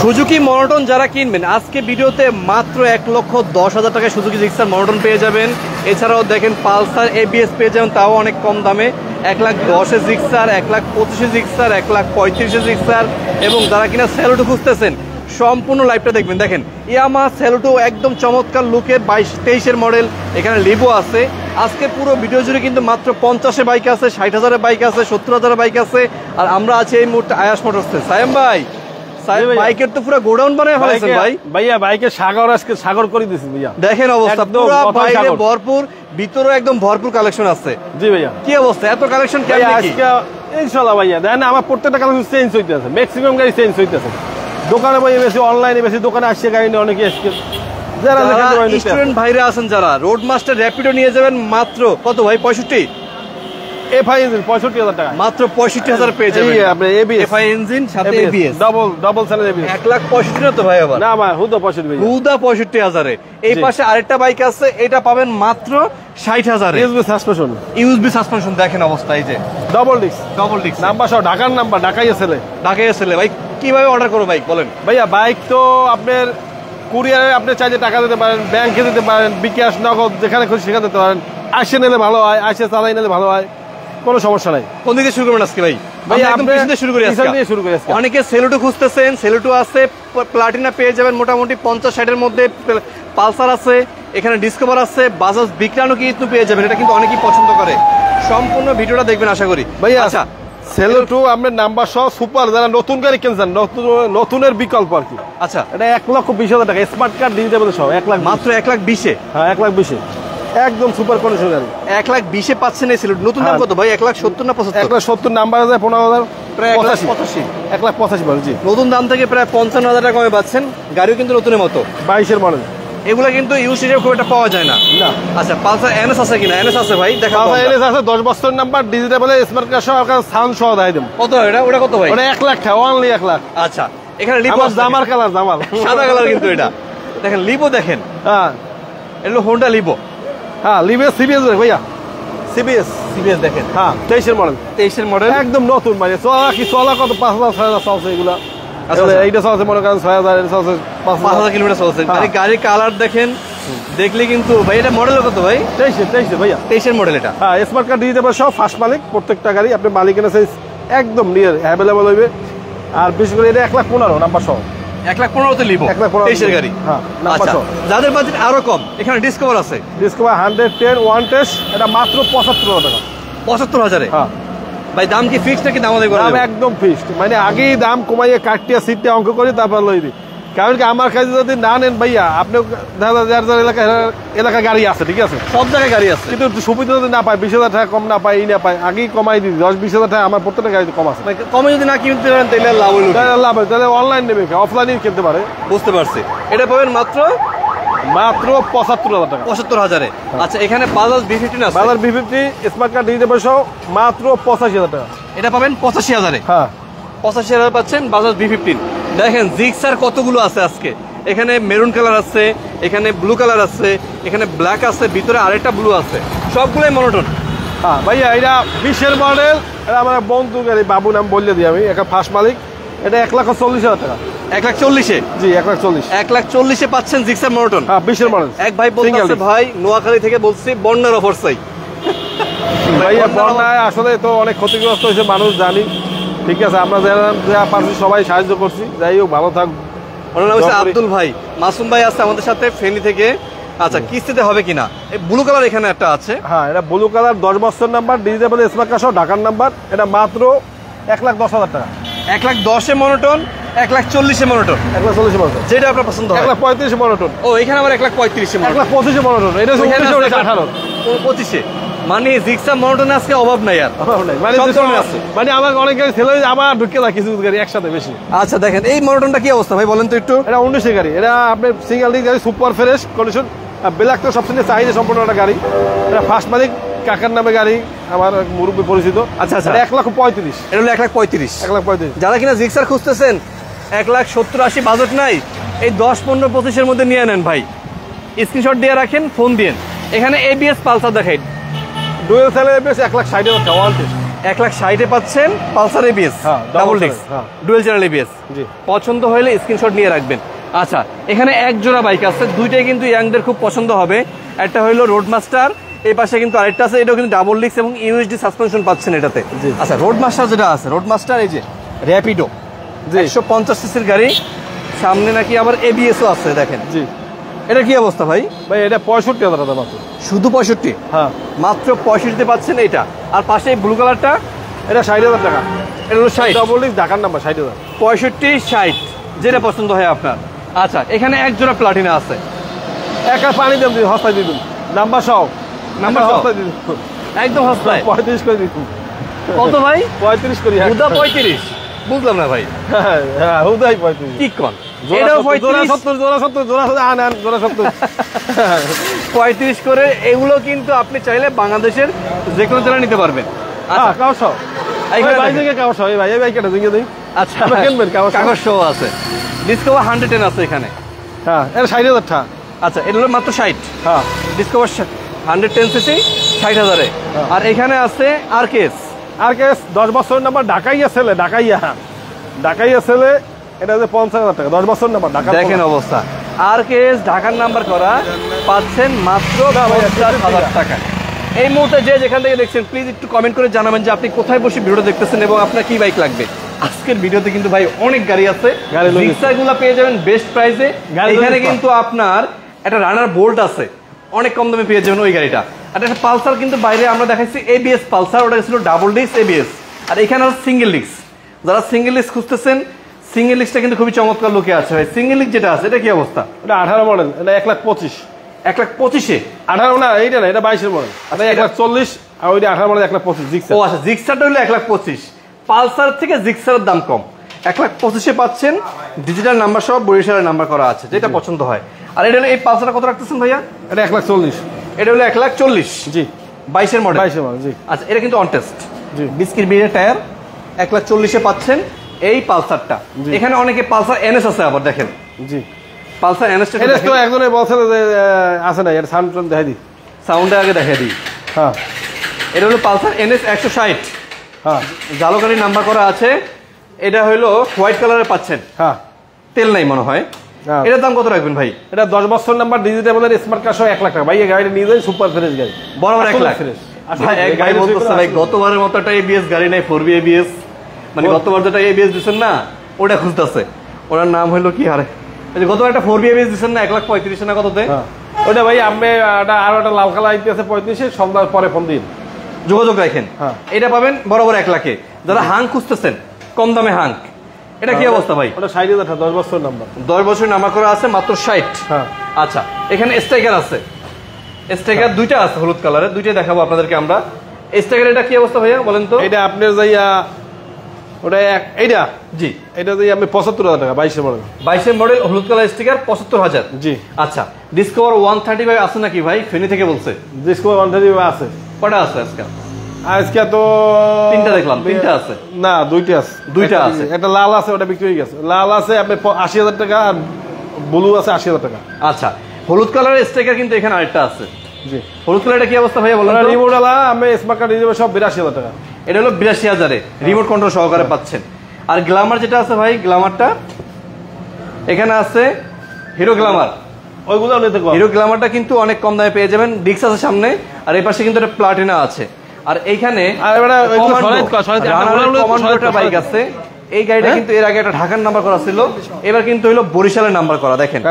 Suzuki monotone যারা কিনবেন আজকে ভিডিওতে মাত্র 1,10,000 টাকায় সুজুকি জিক্সার মনোটন পেয়ে যাবেন। এছাড়াও দেখেন পালসার এবিএস পেয়ে যাবেন, তাও অনেক কম দামে। 1,10,000 জিক্সার, 1,25,000 জিক্সার, 1,35,000 জিক্সার। এবং যারা কিনা সেলুটো খুঁজতেছেন সম্পূর্ণ লাইভটা দেখবেন। দেখেন ইয়ামা সেলুটো একদম চমৎকার লুকের 22-23-এর মডেল। এখানে লিভো আছে। আজকে পুরো ভিডিও জুড়ে কিন্তু মাত্র 50-এ বাইক আছে, 60,000-এর বাইক আছে, 70,000-এর বাইক আছে। আর আমরা আছি এই মুহূর্তে আয়াস মোটরসে। সায়েম ভাই, বাইকের তো পুরো গোডাউন বানায় ফেলেছেন ভাই। ভাইয়া বাইকের সাগর আজকে সাগর করে দিয়েছি ভাইয়া। দেখেন অবস্থা পুরো বাইরে ভরপুর, ভিতরে একদম ভরপুর কালেকশন আছে। জি ভাইয়া, কি অবস্থা? এত কালেকশন কেমন আজকে? ইনশাআল্লাহ ভাইয়া দেখেন আমার প্রত্যেকটা কালেকশন চেঞ্জ হইতেছে, ম্যাক্সিমাম গাড়ি চেঞ্জ হইতেছে। দোকানে ভাই বেশি, অনলাইনে বেশি, দোকানে আসছে গাড়ি নিয়ে অনেকে আসছে। যারা স্টুডেন্ট ভাইরা আছেন যারা রোড মাস্টার র্যাপিডো নিয়ে যাবেন মাত্র কত ভাই? 65 এফআই ইঞ্জিন 65,000 টাকা, মাত্র 65,000 পেয়ে যাবেন। আপনি এবিএস এফআই ইঞ্জিন সাথে এবিএস ডাবল চ্যানেল এবিএস 1,65,000 না তো ভাই? আবার না ভাই, হুদা 65 হুদা 65,000 এ। এই পাশে আরেকটা বাইক আছে, এটা পাবেন মাত্র 60,000 এ। ইউএসবি সাসপেনশন দেখেন অবস্থা। এই যে ডাবল ডিস্ক নাম্বার সহ, ঢাকার নাম্বার, ঢাকাই এসেলে ভাই কিভাবে অর্ডার করবো বাইক বলেন? ভাইয়া বাইক তো আপনার কুরিয়ারে আপনি চাইলে টাকা দিতে পারেন, ব্যাংকে দিতে পারেন, বিকাশ, নগদ, যেখানে খুশি সেখানে দিতে পারেন। আসে নিলে ভালো হয়, আসে চালাই নিলে ভালো হয়, কোনো সমস্যা নাই। কোন দিকে শুরু করবেন আজকে ভাই? শুরু করি আজকে। অনেকে সেলুটো খুঁজতেছেন, সেলুটো আছে, প্লাটিনা পেয়ে যাবেন মোটামুটি 50-60-এর মধ্যে। পালসার আছে, এখানে ডিসকভার আছে, বাজাজ বিক্রানো কিন্তু পেয়ে যাবেন। এটা কিন্তু অনেকেই পছন্দ করে। সম্পূর্ণ ভিডিওটা দেখবেন আশা করি ভাইয়া। আচ্ছা সেলুটো আপনার নাম্বার সহ সুপার, যারা নতুন গাড়ি কিনছেন, নতুনের বিকল্প আর কি। আচ্ছা, এটা 1,20,000 টাকা, স্মার্ট কার্ড দিয়ে যাবেন সব 1 লাখ, মাত্র 1,20,000। হ্যাঁ 1,20,000 একদম সুপার কন্ডিশন গাড়ি। 1,20,000 পাচ্ছেন এই সেলুটো। নতুন দাম কত ভাই? 1,70,000 না 75? 1,70,000 নাম্বার আছে, 15,000, প্রায় 1,85,000। 1,85,000 জি। নতুন দাম থেকে প্রায় 55,000 টাকা কমে পাচ্ছেন। গাড়িও কিন্তু নতুনের মতো, 22-এর মডেল। এগুলো কিন্তু ইউজ হিসেবে খুব একটা পাওয়া যায় না। আচ্ছা পালসার এনএস আছে কিনা? এনএস আছে ভাই, দেখা এনএস আছে 10 বছর নাম্বার, ডিজিটাল স্মার্ট কার্ড সহ, সাউন্ড সহ দেয় দেব। কত এটা? ওটা কত ভাই? ওটা 1 লাখ টাকা, অনলি 1 লাখ। আচ্ছা এখানে লিভো জামার কালার, জামাল সাদা কালার কিন্তু এটা। দেখেন লিভো, দেখেন হ্যাঁ, এটা হোন্ডা লিভো। হ্যাঁ লিভো সিবিএস ভাইয়া, সিবিএস দেখেন। হ্যাঁ 23-এর মডেল, 23-এর মডেল, একদম নতুন। মানে চলা কত 5,000-6,000 চলছে এগুলা। এইটা চলছে মনে করেন 6,000, এটা চলছে 5,000 কিলোমিটার চলছে। গাড়ির কালার দেখেন, দেখলে কিন্তু ভাই এটা মডেল কত ভাই? 23 ভাইয়া, 23-এর মডেল এটা। হ্যাঁ স্মার্ট কার্ড দিয়ে দেবে সব, ফার্স্ট মালিক প্রত্যেকটা গাড়ি। আপনি মালিকের সাইজ একদম নিয়ার অ্যাভেলেবল হইবে। আর বিশেষ করে এটা 1,15,000 নাম্বার সহ, 1,15,000 তে লিভো 23-এর গাড়ি। হ্যাঁ নাম্বার সহ। যাদের বাজেট আরো কম, এখানে ডিসকভার আছে। ডিসকভার 110 ওয়ান টেস্ট, এটা মাত্র 75,000 টাকা। 75,000 এ? হ্যাঁ ভাই দাম কি ফিক্সড নাকি দামাদামি করা? দাম একদম ফিক্সড, মানে আগেই দাম কমাইয়ে কাটটিয়া সিটটা অঙ্ক করে তারপর লই দিই। কারণ কি আমার কাছে যদি না নেন ভাইয়া, আপনি যার এলাকা গাড়ি আছে, ঠিক আছে, সব জায়গায় গাড়ি আছে, কিন্তু সুবিধা যদি না পায়, 20,000 টাকা কম না পায়, এই না পায়, আগেই কমাই দিই। 10-20,000 টাকা আমার প্রত্যেকটা গাড়িতে কম আছে। কমে যদি না কিনতে পারেন তাহলে লাভ হইল, তাহলে অনলাইন নেবে, অফলাইনে কিনতে পারে। বুঝতে পারছি। এটা পাবেন মাত্র 75,000 টাকা। 75,000 এ। আচ্ছা এখানে বাজাজ B15 আছে, বাজাজ B50 স্মার্ট কার্ড দিয়ে দেবে সহ, মাত্র 85,000 টাকা। এটা পাবেন 85,000 এ। হ্যাঁ 85,000 পাচ্ছেন বাজাজ B15। দেখেন জিক্সার কতগুলো আছে আজকে। এখানে মেরুন কালার আছে, এখানে ব্লু কালার আছে, এখানে ব্ল্যাক আছে, ভিতরে আরেকটা ব্লু আছে, সবগুলোই মনোটন। হ্যাঁ ভাইয়া এটা 20-এর মডেল, এটা আমার বন্ধু গাড়ি, বাবু নাম বললে দিই আমি, একটা ফার্স্ট মালিক। এটা 1,40,000 টাকা। 1,40,000 জি 1,40,000। 1,40,000 পাচ্ছেন জিক্সার মনোটন। হ্যাঁ 20-এর মডেল। এক ভাই বলতেছে ভাই নোয়াখালী থেকে বলছি বন্যার অফার চাই। ভাইয়া বন্যায় আসলে তো অনেক ক্ষতিগ্রস্ত হয়েছে মানুষ, জানি, ঠিক আছে। আমরা যা পারছি সবাই সাহায্য করছি। যাই হোক ভালো থাক। ওনার নাম হচ্ছে আব্দুল ভাই। মাসুম ভাই আছে আমাদের সাথে ফেনী থেকে। আচ্ছা কিস্তিতে হবে কিনা? এই ব্লু কালার এখানে একটা আছে। হ্যাঁ এটা ব্লু কালার 10 বছর নাম্বার, ডিজিটাল স্মার্ট কার্ড সহ, ঢাকার নাম্বার। এটা মাত্র 1,10,000 টাকা। 1,10,000 এ মনোটন, 1,40,000 মনোটন। 1,40,000 মনোটন, যেটা আপনার পছন্দ হয়। 1,35,000 মনোটন। ও এখানে আবার 1,35,000 মনোটন, 1,25,000 মনোটন। এটা 25,000। মানে জিক্সার মনোটন আজকে অভাব নাই, আর অভাব নাই। মানে আমার অনেক গাড়ি ছেলে আবার ঢুকে যায়, কিছু গাড়ি একসাথে বেশি। আচ্ছা দেখেন এই মনোটনটা কি অবস্থা ভাই বলেন তো একটু? এটা 19-এর গাড়ি, এটা আপনার সিঙ্গেল ডিস্ক গাড়ি, সুপার ফ্রেশ কন্ডিশন। ব্ল্যাক তো সবচেয়ে চাহিদা সম্পন্ন একটা গাড়ি। এটা ফার্স্ট মালিক কাকার নামে গাড়ি, আমার মুরব্বী পরিচিত। আচ্ছা আচ্ছা 1,35,000। এটা হলো 1,35,000। 1,35,000। যারা কিনা জিক্সার খুঁজতেছেন, 1,70,000-80 বাজেট নাই, এই 10-15-25-এর মধ্যে নিয়ে নেন ভাই। স্ক্রিনশট দিয়ে রাখেন, ফোন দিন। এখানে এবিএস পালসার দেখাই, ডুয়েল সেলের এবিএস 1,60,000 টাকা, ওয়ান টেস্ট 1,60,000 পাচ্ছেন Pulsar ABS double disc dual channel ABS. পছন্দ হলে স্ক্রিনশট নিয়ে রাখবেন। আচ্ছা, এখানে এক জোড়া বাইক আছে, দুইটাই কিন্তু ইয়াংদের খুব পছন্দ হবে। একটা হলো রোডমাস্টার, এই পাশে কিন্তু আরেকটা আছে, এটাও কিন্তু ডাবল ডিস্ক এবং ইউএসডি সাসপেনশন পাচ্ছেন এটাতে। আচ্ছা, রোডমাস্টার যেটা আছে, রোডমাস্টার এই যে র্যাপিডো 150 সিসির গাড়ি, সামনে নাকি আবার এবিএসও আছে দেখেন। জি, এটা কি অবস্থা ভাই? ভাই এটা 65,000 টাকা মাত্র। শুধু 65? হ্যাঁ, মাত্র 65 পাচ্ছেন এটা। আর পাশে ব্লু কালারটা, এটা 60,000 টাকা। এটা হলো 60 ডাবল ডিস্ক, ঢাকার নাম্বার 60,000। 65, 60 যেটা পছন্দ হয় আপনার। আচ্ছা, এখানে এক জোড়া প্লাটিনা আছে, একটা পানি দাম দিন, হস্তায় দিন, নাম্বার সহ, নাম্বার হস্তায় দিন, একদম হস্তায়। 35 করে দিন। কত ভাই? 35 করি। হুদা 35? বুঝলাম না ভাই। হ্যাঁ, হুদাই 35। কি কোন? এটাও 70, জোড়া 70। 35 করে। এগুলো কিন্তু আপনি চাইলে বাংলাদেশের যে কোনো জেলা নিতে পারবেন। হ্যাঁ, কাগজ সহ। এইখানে ভাই থেকে কাগজ সহ, এই ভাই, এই ভাইটা দিন দিন। আচ্ছা, কিনবেন কাগজ সহ আছে। ডিসকভার 110 আছে এখানে। হ্যাঁ, এটা 60,000 টাকা। আচ্ছা, এটা হলো মাত্র 60। হ্যাঁ, ডিসকভার 110 সিসি 60,000-এ। আর এখানে আছে আরকেএস। 10 বছর নাম্বার, ঢাকাইয়া ছেলে, ঢাকাইয়া ছেলে, এটা হচ্ছে 50,000 টাকা। 10 বছর নাম্বার, ঢাকা। দেখেন অবস্থা, আরকেএস ঢাকার নাম্বার করা পাচ্ছেন মাত্র 50,000 টাকা। এই মুহূর্তে যে যেখান থেকে দেখছেন প্লিজ একটু কমেন্ট করে জানাবেন যে আপনি কোথায় বসে ভিডিওটা দেখতেছেন এবং আপনার কি বাইক লাগবে। আজকের ভিডিওতে কিন্তু ভাই অনেক গাড়ি আছে, জিক্সারগুলো পেয়ে যাবেন বেস্ট প্রাইসে। এখানে কিন্তু আপনার একটা রানার বোল্ট আছে, অনেক কম দামে পেয়ে যাবেন ওই গাড়িটা। আর একটা পালসার কিন্তু বাইরে আমরা দেখাচ্ছি এবিএস পালসার, ওটা ছিল ডাবল ডিস্ক এবিএস। আর এখানে আছে সিঙ্গেল ডিস্ক। যারা সিঙ্গেল ডিস্ক খুঁজতেছেন, সিঙ্গেল ডিস্কটা কিন্তু খুবই চমৎকার লুকে আছে ভাই। সিঙ্গেল ডিস্ক যেটা আছে এটা কি অবস্থা? এটা 18 মডেল, এটা 1,25,000। 1,25,000? 18 না, এইটা না, এটা 22-এর মডেল। এটা 1,40,000, আর ওইটা 18 মডেল 1,25,000 জিক্সার। ও আচ্ছা, জিক্সারটা হলো 1,25,000। পালসার থেকে জিক্সারের দাম কম। 1,25,000 পাচ্ছেন, ডিজিটাল নাম্বার সহ বরিশালের নাম্বার করা আছে, যেটা পছন্দ হয়। আর এটা হলো, এই পালসারটা কত রাখতেছেন ভাইয়া? এটা 1,40,000। এটা হলো 1,40,000। জি, 22-এর মডেল। 22-এর মডেল, জি। আচ্ছা, এটা কিন্তু অন টেস্ট। জি, বিস্কিট বিনের টায়ার। 1,40,000-এ পাচ্ছেন এই পালসারটা। এখানে অনেকে পালসার এনএস আছে আবার দেখেন। জি, পালসার এনএসটা তো একজনে বলছে যে আছে না, এর সাউন্ড দেখাই দিই, সাউন্ডটা আগে দেখাই দিই। হ্যাঁ, এটা হলো পালসার এনএস 160। হ্যাঁ, জালকারি নাম্বার করা আছে। এটা হলো হোয়াইট কালারে পাচ্ছেন। হ্যাঁ, তেল নাই মনে হয়। এটার দাম কত রাখবেন ভাই? এটা 10 বছর number, digital model, smart card সহ 1,00,000 টাকা। ভাই এই গাড়িটা নিয়ে যাই, সুপার ফ্রেশ গাড়ি, বরাবর 1,00,000 ফ্রেশ। ভাই এক ভাই বলতেছে ভাই গতবারের মতো একটা এবিএস গাড়ি নাই, 4B এবিএস, মানে গতবার যেটা এবিএস দিচ্ছেন না ওটা খুঁজতেছে। ওটার নাম হলো কি? আরে গতবার একটা 4B এবিএস দিচ্ছেন না 1,35,000 না কততে? ওটা ভাই আমি আরো একটা লাল কালার আইতে আছে 35,000, সন্ধ্যার পরে ফোন দিন, যোগাযোগ রাখেন। এটা পাবেন বরাবর 1,00,000-এ। যারা হাং খুঁজতেছেন, কম দামে হাং, এটা কি অবস্থা ভাই? ওটা 60,000 টাকা, 10 বছর নাম্বার। 10 বছর নাম্বার করা আছে, মাত্র 60। হ্যাঁ, আচ্ছা, এখানে স্ট্রাইকার আছে। স্ট্রাইকার দুইটা আছে হলুদ কালারের, দুইটাই দেখাবো আপনাদেরকে আমরা। স্ট্রাইকার এটা কি অবস্থা ভাইয়া বলেন তো? এটা আপনার যাইয়া ওটা এইটা, জি, এটা দিয়ে আমি 75,000 টাকা। 22-এর মডেল, 22-এর মডেল, হলুদ কালার স্টিকার, 75,000। জি, আচ্ছা। ডিসকভার 135 আছে নাকি ভাই? ফেনী থেকে বলছে। ডিসকভার 135 আছে। কটা আছে আজকে? আজকে তো 3টা দেখলাম। 3টা আছে না, 2টা আছে। 2টা আছে, একটা লাল আছে, ওটা বিক্রি হয়ে গেছে। লাল আছে আপনি 80,000 টাকা, আর ব্লু আছে 80,000 টাকা। আচ্ছা, হলুদ কালারের স্টিকার কিন্তু এখানে আরেকটা আছে। জি, হলুদ কালারটা কি অবস্থা ভাইয়া বলেন? রিমোট আলা, আমি স্মার্ট কার্ড দিয়ে সব 82,000 টাকা। এটা হলো 82,000-এ রিমোট কন্ট্রোল সহকারে পাচ্ছেন। আর গ্ল্যামার যেটা আছে ভাই, গ্ল্যামারটা এখানে আছে, হিরো গ্ল্যামার, ওইগুলো নিতে পারবেন। হিরো গ্ল্যামারটা কিন্তু অনেক কম দামে পেয়ে যাবেন। ডিক্স আছে সামনে, আর এই পাশে কিন্তু একটা প্লাটিনা আছে। আর এইখানে কমান্ডো বাইক আছে। এই গাড়িটা কিন্তু এর আগে একটা ঢাকার নাম্বার করা ছিল, এবার কিন্তু হলো বরিশালের নাম্বার করা। দেখেন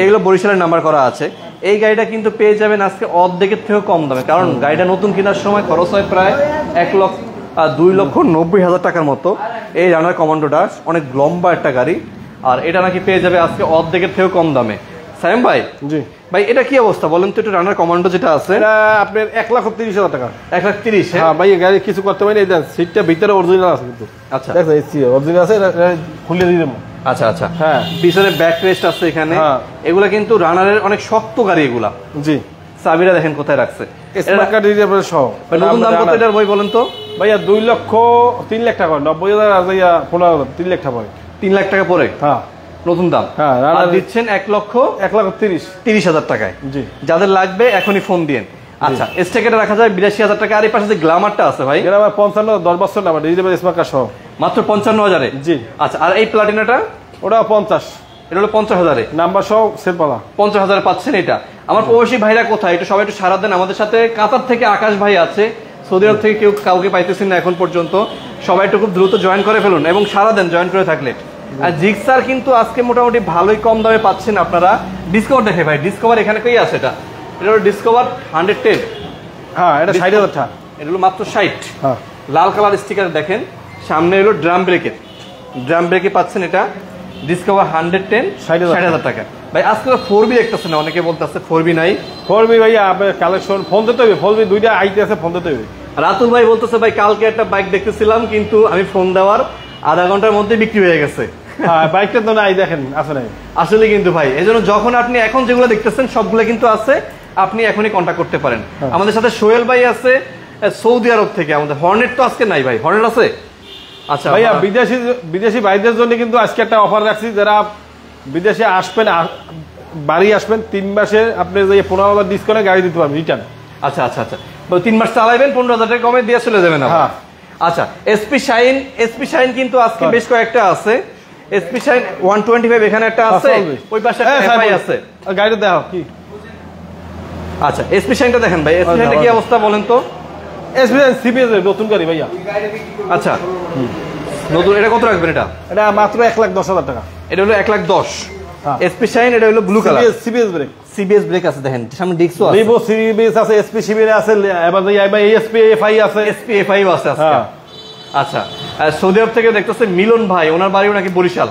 এইগুলো বরিশালের নাম্বার করা আছে। এই গাড়িটা কিন্তু পেয়ে যাবেন আজকে অর্ধেকের থেকেও কম দামে, কারণ গাড়িটা নতুন কেনার সময় খরচ হয় প্রায় 2,90,000 টাকার মতো। এই রানার কমান্ডোটা অনেক লম্বা একটা গাড়ি, আর এটা নাকি পেয়ে যাবে আজকে অর্ধেকের থেকেও কম দামে। সাইম ভাই, জি ভাই, এটা কি অবস্থা বলেন তো? এটা রানার কমান্ডো যেটা আছে, এটা আপনার 1,30,000 টাকা। 1,30,000? হ্যাঁ ভাই, গাড়ি কিছু করতে পারেনি। এটা সিটটা ভিতরে অরিজিনাল আছে কিন্তু। আচ্ছা, দেখো এসি অরিজিনাল আছে, খুলে দিয়ে দেবো। আচ্ছা আচ্ছা, হ্যাঁ, পিছনে ব্যাক রেস্ট আছে এখানে। এগুলা কিন্তু রানারের অনেক শক্ত গাড়ি এগুলা। জি, চাবিটা দেখেন কোথায় রাখছে, স্মার্ট কার্ড রিজার্ভ সহ। নতুন দাম কত এটার ভাই বলেন তো? ভাইয়া 3 লাখ টাকা, 90,000 আর ভাইয়া 15,000, 3 লাখ টাকা পড়ে। 3 লাখ টাকা পরে? হ্যাঁ, নতুন দাম। হ্যাঁ, রানার দিচ্ছেন 1,30,000 টাকায়। জি, যাদের লাগবে এখনই ফোন দিন। আচ্ছা স্টেকারে রাখা যায় 82,000 টাকা। আর এই পাশে যে গ্ল্যামারটা আছে ভাই, গ্ল্যামার 55 10 বছর নাম্বার ডিজিটাল স্মার্ট কার্ড সহ মাত্র 55,000 এ। জি। আচ্ছা আর এই প্লাটিনাটা ওটা 50, এটা হলো 50,000 এ, নাম্বার সহ সেট পালা 50,000 এ পাচ্ছেন এটা। আমার প্রবাসী ভাইরা কোথায়, একটু সবাই একটু সারা দেন আমাদের সাথে। কাতার থেকে আকাশ ভাই আছে, সৌদি আরব থেকে কেউ কাউকে পাইতেছেন না এখন পর্যন্ত, সবাই একটু খুব দ্রুত জয়েন করে ফেলুন এবং সারা দেন জয়েন করে থাকলে। আর জিক্সার কিন্তু আজকে মোটামুটি ভালোই কম দামে পাচ্ছেন আপনারা। ডিসকভার দেখে ভাই, ডিসকভার এখানে কই আছে, এটা হলো ডিসকভার 110। হ্যাঁ এটা 60,000 টাকা, এটা হলো মাত্র 60। হ্যাঁ লাল কালার স্টিকার দেখেন, সামনে হলো ড্রাম ব্রেকে পাচ্ছেন এটা ডিসকভার 110 60,000 টাকা। ভাই আজকে 4B দেখতেছেন না, অনেকে বলতেছে 4B নাই। 4B ভাইয়া আপনার কালেকশন ফোন দিতে হবে, 4B দুইটা আইতে আছে, ফোন দিতে হবে। রাতুল ভাই বলতেছে ভাই কালকে একটা বাইক দেখতেছিলাম কিন্তু আমি ফোন দেওয়ার আধা ঘন্টার মধ্যে বিক্রি হয়ে গেছে। হ্যাঁ বাইকটা তো নাই, দেখেন আছে নাই আসলে কিন্তু ভাই এজন্য যখন আপনি এখন যেগুলো দেখতেছেন সবগুলো কিন্তু আছে, আপনি এখনই কন্ট্যাক্ট করতে পারেন। আমাদের সাথে সোহেল ভাই আছে সৌদি আরব থেকে। আমাদের হর্নেট তো আজকে নাই ভাই, হর্নেট আছে? আচ্ছা ভাইয়া বিদেশি ভাইদের জন্য কিন্তু আজকে একটা অফার রাখছি, যারা বিদেশে আসবেন বাড়ি আসবেন 3 মাসে আপনি যে 15,000 ডিসকাউন্টে গাড়ি দিতে পারবেন রিটার্ন। আচ্ছা 3 মাস চালাইবেন 15,000 টাকা কমে দিয়ে চলে যাবেন। হ্যাঁ আচ্ছা এসপি শাইন কিন্তু আজকে বেশ কয়েকটা আছে। এসপি শাইন 125 এখানে একটা আছে, ওই পাশে একটা এফআই আছে। গাড়িটা দেখো কি। আচ্ছা এসপি শাইনটা দেখেন ভাই, এসপি শাইনটা কি অবস্থা বলেন তো? এসপি শাইন সিবিএস নতুন গাড়ি ভাইয়া। আচ্ছা নতুন, এটা কত রাখবেন? এটা মাত্র 1,10,000 টাকা। এটা হলো 1,10,000। এসপি শাইন এটা হলো ব্লু কালার, সিবিএস ব্রেক আছে দেখেন, সামনে ডিক্সও আছে, রিভো সিবিএস আছে, এসপি সিবিএস আছে, এবার এসপি এফআই আছে, এসপি এফআই আছে আজকে। আচ্ছা সৌদি আরব থেকে দেখতেছে মিলন ভাই, ওনার বাড়িও নাকি বরিশাল।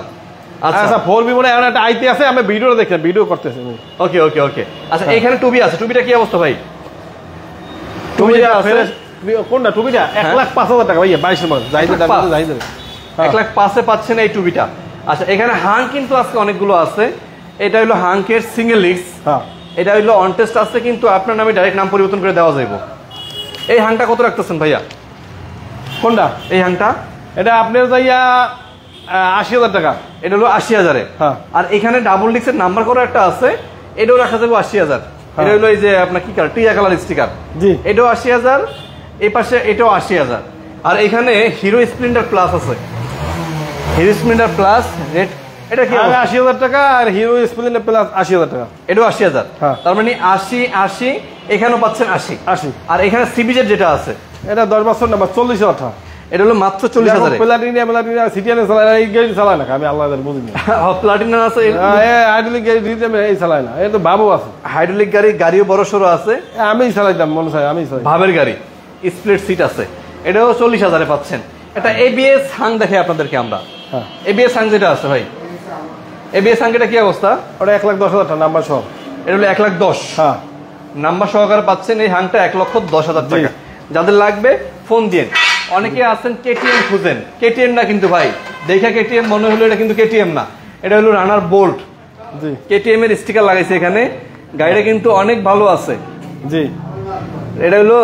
আচ্ছা 4B মনে এমন একটা আইতে আছে, আমি ভিডিও দেখলাম, ভিডিও করতেছি। ওকে আচ্ছা এখানে টুবি আছে, টুবিটা কি অবস্থা ভাই? টুবিটা কোনটা? টুবিটা 1,05,000 টাকা ভাইয়া, 22 নম্বর যাইতে যাইতে 1,05,000 পাচ্ছেন এই টুবিটা। আচ্ছা এখানে হাং কিন্তু আজকে অনেকগুলো আছে। এটা হলো হাংকের সিঙ্গেল লিক্স, এটা হলো অন টেস্ট আছে, কিন্তু আপনার নামে ডাইরেক্ট নাম পরিবর্তন করে দেওয়া যাবে। এই হাংটা কত রাখতেছেন ভাইয়া? কোনটা? এই হাংটা এটা আপনার যাইয়া 80,000 টাকা। এটা হলো 80,000 এ। আর এখানে ডাবল ডিক্সের নাম্বার করা একটা আছে, এটাও রাখা যাবে 80,000। এটা হলো এই যে আপনার কি কালার, টিয়া কালার স্টিকার, জি এটাও 80,000। এই পাশে এটাও 80,000। আর এখানে হিরো স্প্লেন্ডার প্লাস আছে, হিরো স্প্লেন্ডার প্লাস রেড, এটা কি 80,000 টাকা। আর হিরো স্প্লেন্ডার প্লাস 80,000 টাকা, এটাও 80,000। তার মানে 80 এখানেও পাচ্ছেন 80। আর এখানে সিবিজেড যেটা আছে এটা 10 বছর নাম্বার 40,000 টাকা। এটা হলো মাত্র 40,000। প্লাটিনা সিটিয়ানে চালায় না, এই গাড়ি চালায় না, আমি আল্লাহ বুঝি না। প্লাটিনা আছে, হাইড্রোলিক গাড়ি দিতে এই চালায় না, এটা বাবু আছে হাইড্রোলিক গাড়িও বড় সড়ো আছে। আমি চালাইতাম মনে হয়, আমি চালাই ভাবের গাড়ি, স্প্লিট সিট আছে, এটাও 40,000 এ পাচ্ছেন। এটা এবিএস হাং দেখে আপনাদেরকে আমরা, এবিএস হাং যেটা আছে ভাই, এবিএস হাং এটা কি অবস্থা? ওটা 1,10,000 টাকা নাম্বার সহ। এটা হলো 1,10,000 নাম্বার সহকারে পাচ্ছেন এই হাংটা 1,10,000 টাকা। যাদের লাগবে ফোন দিন। অনেকে আছেন কেটিএম খুঁজেন, কেটিএম না কিন্তু ভাই, দেখা কেটিএম মনে হলো, এটা কিন্তু কেটিএম না, এটা হলো রানার বোল্ট। কেটিএম এর স্টিকার লাগাইছে এখানে, গাড়িটা কিন্তু অনেক ভালো আছে। জি এটা হলো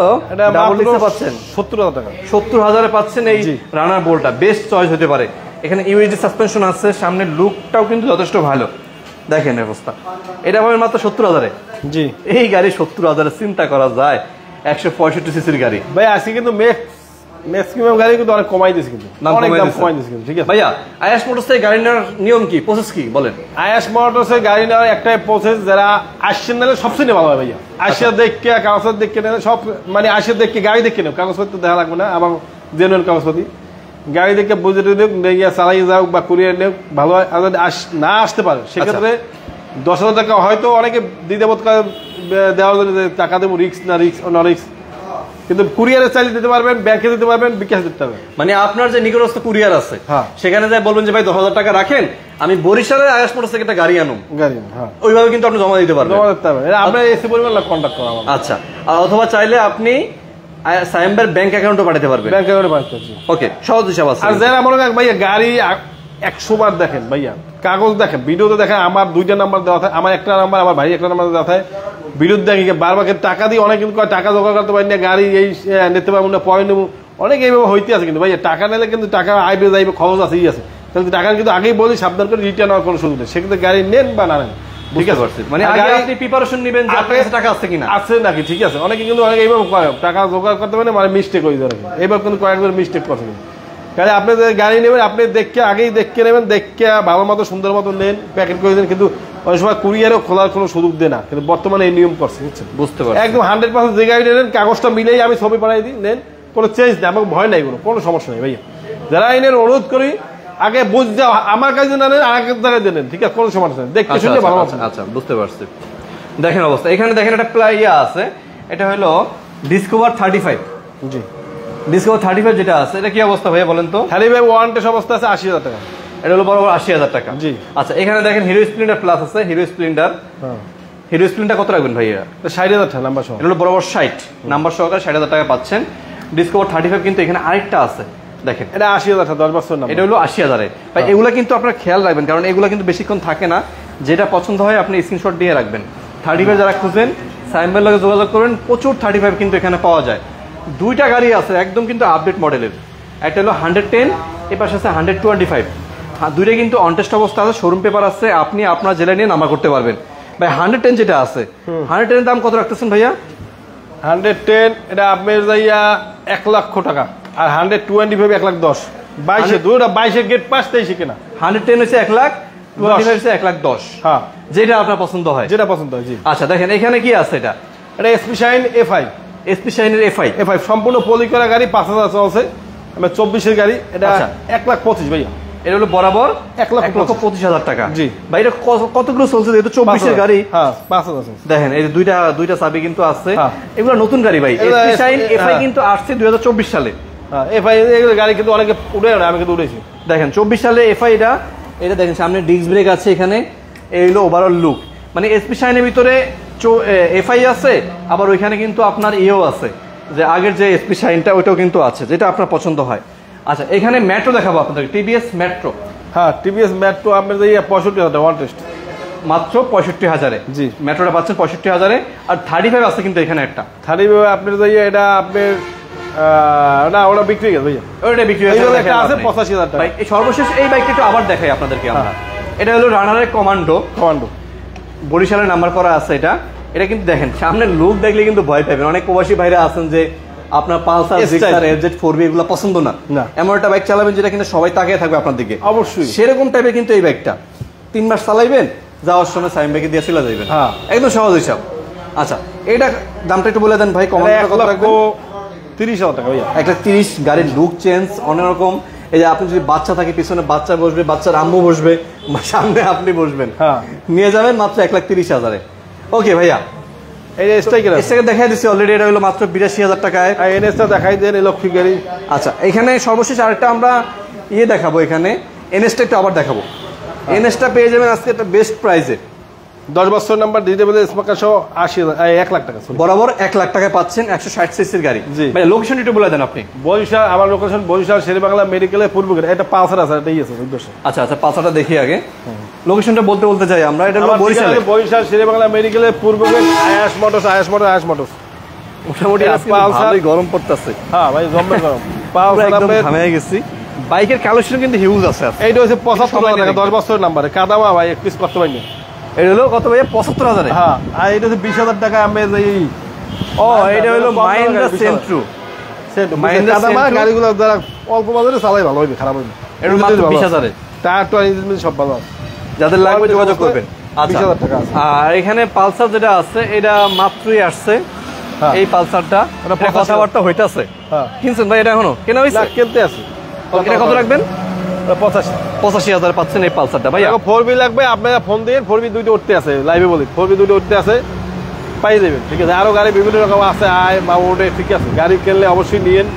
ডাবল ডিক্সে পাচ্ছেন 70,000 টাকা, 70,000 এ পাচ্ছেন এই রানার বোল্টটা। বেস্ট চয়েস হতে পারে। এখানে ইউএসডি সাসপেনশন আছে, সামনের লুকটাও কিন্তু যথেষ্ট ভালো, দেখেন অবস্থা। এটা পাবেন মাত্র 70,000 এ। জি এই গাড়ি 70,000 এ চিন্তা করা যায়, 165 সিসির গাড়ি ভাই। আজকে কিন্তু ম্যাক্সিমাম গাড়ি কিন্তু অনেক কমাই দিয়েছে, কিন্তু অনেক দাম কমাই দিয়েছে কিন্তু। ঠিক আছে ভাইয়া, আয়াস মোটরস এর গাড়ি নেওয়ার নিয়ম কি, প্রসেস কি বলেন? আয়াস মোটরস এর গাড়ি নেওয়ার একটাই প্রসেস, যারা আসছেন নালে সবচেয়ে ভালো হয় ভাইয়া। আসিয়া দেখে কাগজপত্র দেখে নেন, সব মানে আসিয়া দেখে গাড়ি দেখে নেও, কাগজপত্র দেখা লাগবে না, এবং জেনুইন কাগজপত্র গাড়ি দেখে বুঝে নিয়ে চালাই যাও বা কুরিয়ার নেও, ভালো হয়। আর যদি না আসতে পারে সেক্ষেত্রে 10,000 টাকা হয়তো অনেকে দিতে বোধ করে দেওয়ার জন্য টাকা দেবো, রিক্স না রিক্স না রিক্স, কিন্তু কুরিয়ারে চাইলে দিতে পারবেন, ব্যাংকে দিতে পারবেন, বিকাশ দিতে পারবেন। মানে আপনার যে নিকটস্থ কুরিয়ার আছে সেখানে যাই বলবেন যে ভাই 10,000 টাকা রাখেন, আমি বরিশালে আয়াস মোটরস থেকে একটা গাড়ি আনুম, ওইভাবে কিন্তু আপনি জমা দিতে পারবেন। আপনার এসে পরিমাণ কন্ট্যাক্ট করা। আচ্ছা, অথবা চাইলে আপনি সায়েমের ব্যাংক অ্যাকাউন্টে পাঠাতে পারবেন, ব্যাংক অ্যাকাউন্টে পাঠাতে। ওকে, সহজ হিসাব আছে। আর যারা মনে করেন ভাইয়া গাড়ি 100 বার দেখেন ভাইয়া, কাগজ দেখেন, ভিডিওতে দেখেন, আমার 2টা নাম্বার দেওয়া থাকে, আমার একটা নাম্বার, আমার ভাই একটা নাম্বার দেওয়া থাকে, ভিডিও দেখি বারবার টাকা দিয়ে অনেক কিন্তু টাকা জোগাড় করতে পারি না, গাড়ি এই নিতে পারবো না, পয়েন্ট নেবো, অনেক এইভাবে হইতে আছে। কিন্তু ভাইয়া টাকা নিলে কিন্তু টাকা আইবে যাইবে, খরচ আছে, আছে, তাহলে টাকা কিন্তু আগেই বলি সাবধান করে রিটার্ন হওয়ার কোনো সুযোগ নেই। সেক্ষেত্রে গাড়ি নেন বা না নেন, ঠিক আছে মানে আগে আপনি প্রিপারেশন নেবেন যে আপনার কাছে টাকা আছে কিনা, আছে নাকি, ঠিক আছে। অনেকে কিন্তু অনেকে এইভাবে করে টাকা জোগাড় করতে পারে মানে মিস্টেক হয়ে যায়, এইবার কিন্তু কয়েকবার মিস্টেক করছে। কারণ আপনি যে গাড়ি নেবেন আপনি দেখে আগেই দেখে নেবেন, দেখে ভালো মতো সুন্দর মতো নেন, প্যাকেট করে দেন। কিন্তু অনেক সময় কুরিয়ারও খোলার কোনো সুযোগ দেয় না, কিন্তু বর্তমানে এই নিয়ম করছে, বুঝছেন? বুঝতে পারছি। একদম 100% যে গাড়ি নেন কাগজটা মিলেই আমি ছবি পাঠাই দিই, নেন, কোনো চেঞ্জ নেই, আমাকে ভয় নাই, কোনো সমস্যা নেই ভাইয়া। যারা আইনের অনুরোধ করি আগে বুঝ যাও, আমার কাছে না নেন আর এক জায়গায় দেন, ঠিক আছে, কোনো সমস্যা নেই, দেখতে শুনলে ভালো। আচ্ছা বুঝতে পারছি। দেখেন অবস্থা, এখানে দেখেন একটা প্লাইয়া আছে, এটা হলো ডিসকভার 35। জি, ডিসকভার 35 যেটা আছে, এটা কি অবস্থা ভাইয়া বলেন তো? 35 ওয়ারেন্টি অবস্থা আছে 80,000 টাকা। এটা হলো বরাবর 80,000 টাকা। জি। আচ্ছা এখানে দেখেন হিরো স্প্লেন্ডার প্লাস আছে, হিরো স্প্লেন্ডার। হিরো স্প্লেন্ডার কত রাখবেন ভাইয়া? 60,000 টাকা নাম্বার সহ। এটা হলো বরাবর 60 নাম্বার সহকারে 60,000 টাকা পাচ্ছেন। ডিসকভার 35 কিন্তু এখানে আরেকটা আছে, দেখেন এটা 80,000 টাকা 10 বছর নাম্বার। এটা হলো 80,000-এ। ভাই এগুলা কিন্তু আপনারা খেয়াল রাখবেন, কারণ এগুলা কিন্তু বেশিক্ষণ থাকে না। যেটা পছন্দ হয় আপনি স্ক্রিনশট দিয়ে রাখবেন। 35 যারা খুঁজেন সাইমের লগে যোগাযোগ করেন, প্রচুর 35 কিন্তু এখানে পাওয়া যায়। দুইটা গাড়ি আছে একদম কিন্তু আপডেট মডেলের, একটা হলো 110, এর পাশে আছে 125। হ্যাঁ, দুইটা কিন্তু অনটেস্ট অবস্থা আছে, শোরুম পেপার আছে, আপনি আপনার জেলায় নিয়ে নাম্বার করতে পারবেন। ভাই 110 যেটা আছে, 110 এর দাম কত রাখতেছেন ভাইয়া? 110 এটা আপনার যাইয়া 1 লক্ষ টাকা, আর 125 1,10,000। 22 দুইটা 22 গেট পাস 23 কিনা। 110 হচ্ছে 1,25 হচ্ছে 1,10,000। হ্যাঁ, যেটা আপনার পছন্দ হয়, যেটা পছন্দ হয়। জি। আচ্ছা দেখেন এখানে কি আছে, এটা এসপি শাইন এফআই। এসপি শাইনের এফআই সম্পূর্ণ পলি করা গাড়ি, 5,000 চলছে, আমার 24-এর গাড়ি। এটা 1,25,000 ভাইয়া। এটা হলো বরাবর 1,25,000 টাকা। জি ভাই এটা কতগুলো চলছে? যেহেতু 24-এর গাড়ি। হ্যাঁ, 5,000 দেখেন এই যে দুইটা চাবি কিন্তু আছে। এগুলো নতুন গাড়ি ভাই, এসপি শাইন এফআই কিন্তু আসছে 2024 সালে। হ্যাঁ, এফআই এর গাড়ি কিন্তু অনেকে উঠে না, আমি কিন্তু উঠেছি। দেখেন 24 সালে এফআই এটা দেখেন, সামনে ডিস্ক ব্রেক আছে এখানে। এই হলো ওভারঅল লুক, মানে এসপি শাইনের ভিতরে এফআই আছে, আবার ওইখানে কিন্তু আপনার ইও আছে, যে আগের যে এসপি শাইনটা ওইটাও কিন্তু আছে, যেটা আপনার পছন্দ হয়। আচ্ছা এখানে মেট্রো দেখাবো আপনাদের, টিভিএস মেট্রো। হ্যাঁ, টিভিএস মেট্রো আপনার 65,000 টাকা ওয়ান টেস্ট, মাত্র 65,000-এ। জি, মেট্রোটা পাচ্ছেন 65,000-এ। আর 35 আছে কিন্তু এখানে একটা 35 আপনার যাইয়া, এটা আপনার না ওটা বিক্রি গেছে ভাইয়া, ওটা বিক্রি হয়ে গেছে, একটা আছে 85,000 টাকা। ভাই এই সর্বশেষ এই বাইকটা একটু আবার দেখাই আপনাদেরকে আমরা। এটা হলো রানারের কমান্ডো, বরিশালের নাম্বার করা আছে। এটা কিন্তু দেখেন সামনের লুক দেখলে কিন্তু ভয় পাবেন। অনেক প্রবাসী ভাইরা আছেন যে আপনার পালসার, জিক্সার, এফজেড 4B এগুলো পছন্দ না, এমন একটা বাইক চালাবেন যেটা কিন্তু সবাই তাকিয়ে থাকবে আপনার দিকে। অবশ্যই সেরকম টাইপের কিন্তু এই বাইকটা 3 মাস চালাইবেন, যাওয়ার সময় সাইম ব্যাগে দিয়ে চলে যাবেন। একদম সহজ হিসাব। আচ্ছা এটা দামটা একটু বলে দেন ভাই। কমান্ডোটা কত রাখবেন? 30,000 টাকা ভাইয়া। একটা 30, গাড়ির লুক চেঞ্জ অন্যরকম। এই যে আপনি যদি বাচ্চা থাকে, পিছনে বাচ্চা বসবে, বাচ্চার আম্মু বসবে, সামনে আপনি বসবেন, নিয়ে যাবেন মাত্র 1,30,000-এ। ওকে ভাইয়া, এই স্ট্রাইকার দেখাই দিচ্ছি অলরেডি, এটা হলো মাত্র 82,000 টাকায়। এনএসটা দেখাই দেন, ইলেকট্রিক গাড়ি। আচ্ছা এখানে সর্বশেষ আরেকটা আমরা দেখাবো, এখানে এনএসটা একটু আবার দেখাবো। এনএসটা পেয়ে যাবেন আজকে একটা বেস্ট প্রাইসে, 10 বছর নাম্বার দিতে বলে স্মার্কার সহ 1 লাখ টাকা, বরাবর 1 লাখ টাকায় পাচ্ছেন 160 সিসির গাড়ি। ভাই লোকেশন একটু বলে দেন আপনি। বরিশাল, আমার লোকেশন বরিশাল শেরেবাংলা মেডিকেলের পূর্ব গেট। এটা পালসার আছে, এটাই আছে উদ্দেশ্য। আচ্ছা পালসারটা দেখি আগে, লোকেশনটা বলতে যাই আমরা। এটা হলো বরিশাল শেরেবাংলা মেডিকেলের পূর্ব গেট, আয়াস মোটরস। মোটামুটি পালসার গরম পড়তেছে। হ্যাঁ ভাই, জম্মের গরম। পালসার একদম ঘামিয়ে গেছি। বাইকের কালেকশন কিন্তু হিউজ আছে। এইটা হচ্ছে 75,000 টাকা, 10 বছরের নাম্বারে। কাদামা ভাই, এক পিস করতে পারিনি। এটা হলো কত ভাই? 75,000-এ। হ্যাঁ, আর এটা হচ্ছে 20,000 টাকা। আমি এটা হলো মাহিন্দ্রা সেন্ট্রো। কাদামা গাড়িগুলো যারা অল্প বাজারে চালাই ভালো হবে, খারাপ হবে। এটা মাত্র 20,000-এ। টায়ার তো ইঞ্জিন সব ভালো আছে, যাদের লাগবে যোগাযোগ করবেন। 20,000 টাকা আছে। আর এখানে পালসার যেটা আছে, এটা মাত্রই আসছে এই পালসারটা। কথাবার্তা হইতাছে, কিনছেন ভাই? এটা এখনো কেনা হয়েছে? কিনতে আছে। এটা কত রাখবেন? 85,000 পাচ্ছেন এই পালসারটা ভাই। 4B লাগবে, আপনারা ফোন দিয়ে 4B দুইটা উঠতে আছে, লাইভে বলি 4B দুইটা উঠতে আছে, পাই দেবেন, ঠিক আছে। আরো গাড়ি বিভিন্ন রকম আছে, আয় বা ওঠে, ঠিক আছে। গাড়ি কিনলে অবশ্যই নিয়েন,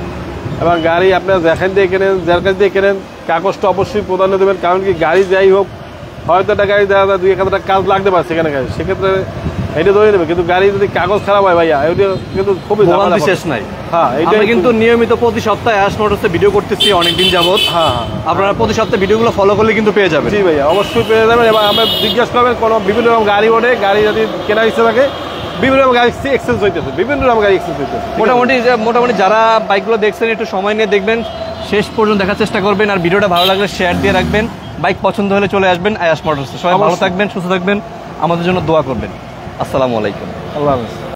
এবং গাড়ি আপনারা যেখান দিয়ে কেনেন, যার কাছ দিয়ে কেনেন, কাগজটা অবশ্যই প্রাধান্য দেবেন। কারণ কি, গাড়ি যাই হোক, হয়তো একটা গাড়ি দেখা যায় 2-1 টাকা কাজ লাগতে পারে সেখানে গাড়ি, সেক্ষেত্রে এটা ধরে নেবে। কিন্তু গাড়ি যদি কাগজ খারাপ হয় ভাইয়া, এটা কিন্তু খুবই শেষ নাই। হ্যাঁ, এটা কিন্তু নিয়মিত প্রতি সপ্তাহে আয়াস মোটরসে ভিডিও করতেছি অনেকদিন যাবত। আপনারা প্রতি সপ্তাহে ভিডিওগুলো ফলো করলে কিন্তু পেয়ে যাবেন। জি ভাইয়া, অবশ্যই পেয়ে যাবেন। এবার আমরা জিজ্ঞাসা করবেন কোনো বিভিন্ন রকম গাড়ি ওঠে, গাড়ি যদি কেনার ইচ্ছা থাকে, বিভিন্ন রকম গাড়ি এক্সচেঞ্জ হইতেছে, বিভিন্ন রকম গাড়ি এক্সচেঞ্জ হইতেছে। মোটামুটি যারা বাইকগুলো দেখছেন একটু সময় নিয়ে দেখবেন, শেষ পর্যন্ত দেখার চেষ্টা করবেন। আর ভিডিওটা ভালো লাগলে শেয়ার দিয়ে রাখবেন। বাইক পছন্দ হলে চলে আসবেন আয়াস মোটরসে। সবাই ভালো থাকবেন, সুস্থ থাকবেন। আমাদের জন্য দোয়া করবেন। আসসালামু আলাইকুম। আল্লাহ হাফেজ।